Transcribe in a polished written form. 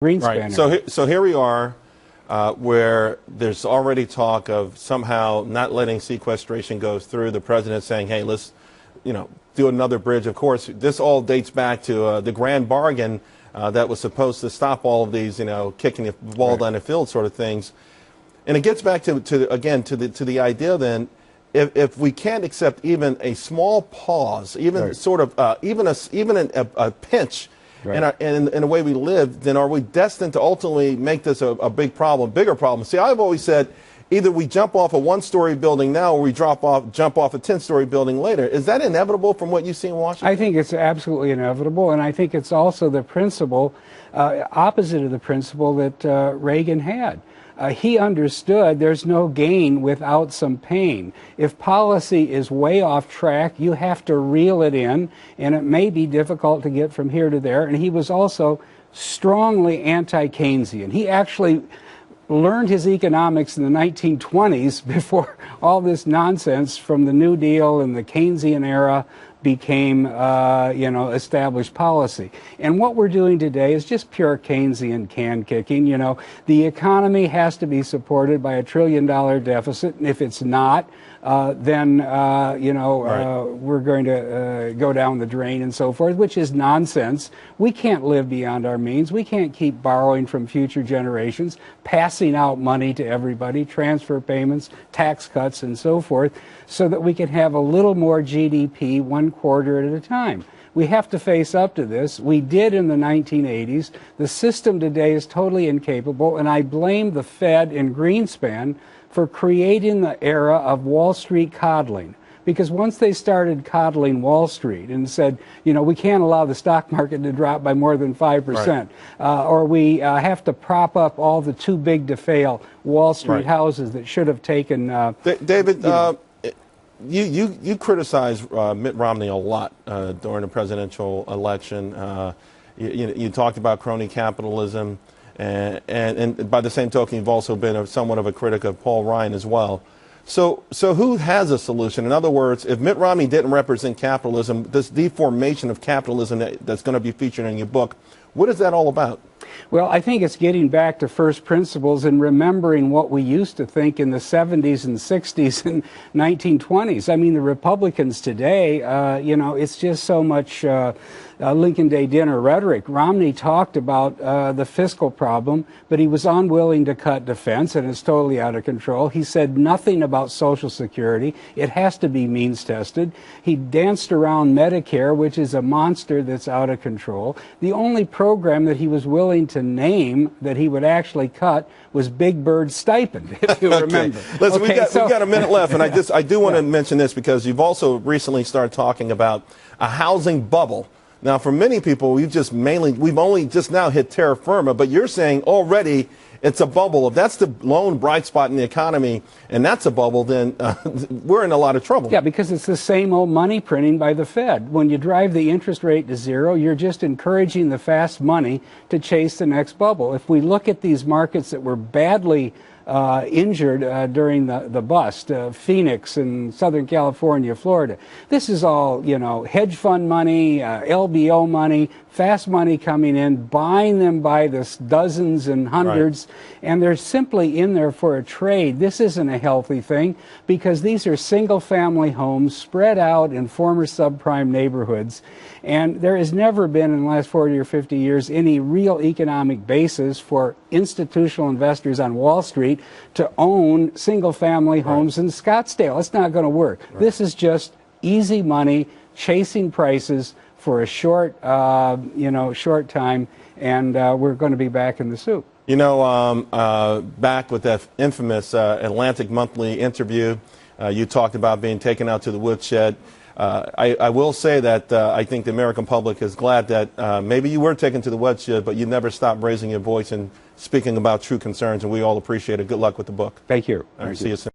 Greenspan. Right. So here we are, where there's already talk of somehow not letting sequestration go through. The president saying, "Hey, let's, do another bridge." Of course, this all dates back to the grand bargain that was supposed to stop all of these, kicking the ball down the field sort of things. And it gets back to the idea then, if we can't accept even a small pause, even sort of even a pinch. Right. In the way we live, then are we destined to ultimately make this a bigger problem? See, I've always said either we jump off a one-story building now or we jump off a 10-story building later. Is that inevitable from what you see in Washington? I think it's absolutely inevitable, and I think it's also the principle, opposite of the principle that Reagan had. He understood there's no gain without some pain. If policy is way off track, you have to reel it in, and it may be difficult to get from here to there. And he was also strongly anti-Keynesian. He actually learned his economics in the 1920s before all this nonsense from the New Deal and the Keynesian era became, established policy. And what we're doing today is just pure Keynesian can kicking. The economy has to be supported by $1 trillion deficit, and if it's not, then we're going to go down the drain and so forth, which is nonsense. We can't live beyond our means. We can't keep borrowing from future generations, passing out money to everybody, transfer payments, tax cuts, and so forth, so that we can have a little more GDP one quarter at a time. We have to face up to this. We did in the 1980s. The system today is totally incapable, and I blame the Fed and Greenspan for creating the era of Wall Street coddling. Because once they started coddling Wall Street and said, we can't allow the stock market to drop by more than 5%, or we have to prop up all the too big to fail Wall Street houses that should have taken. David, you criticized Mitt Romney a lot during the presidential election. You talked about crony capitalism. And by the same token, you've also been somewhat of a critic of Paul Ryan as well. So who has a solution? In other words, if Mitt Romney didn't represent capitalism, this deformation of capitalism that's going to be featured in your book, what is that all about? Well, I think it's getting back to first principles and remembering what we used to think in the 70s and 60s and 1920s. I mean, the Republicans today, it's just so much Lincoln Day dinner rhetoric. Romney talked about the fiscal problem, but he was unwilling to cut defense, and it's totally out of control. He said nothing about Social Security. It has to be means tested. He danced around Medicare, which is a monster that's out of control. The only program that he was willing to name that he would actually cut was Big Bird's stipend, if you remember. Listen, we've got a minute left, and I do want to mention this because you've also recently started talking about a housing bubble. Now, for many people, we've only just now hit terra firma, but you're saying already it's a bubble. If that's the lone bright spot in the economy, and that's a bubble, then we're in a lot of trouble. Yeah, because it's the same old money printing by the Fed. When you drive the interest rate to zero, you're just encouraging the fast money to chase the next bubble. If we look at these markets that were badly injured during the bust, Phoenix and Southern California, Florida. This is all, hedge fund money, LBO money, fast money coming in, buying them by the dozens and hundreds, and they're simply in there for a trade. This isn't a healthy thing because these are single-family homes spread out in former subprime neighborhoods, and there has never been in the last 40 or 50 years any real economic basis for institutional investors on Wall Street to own single-family homes in Scottsdale. It's not going to work. This is just easy money chasing prices for a short time, and we're going to be back in the soup. Back with that infamous Atlantic Monthly interview, you talked about being taken out to the woodshed. I will say that I think the American public is glad that maybe you were taken to the woodshed, but you never stopped raising your voice and speaking about true concerns, and we all appreciate it. Good luck with the book. Thank you. All right, see you soon.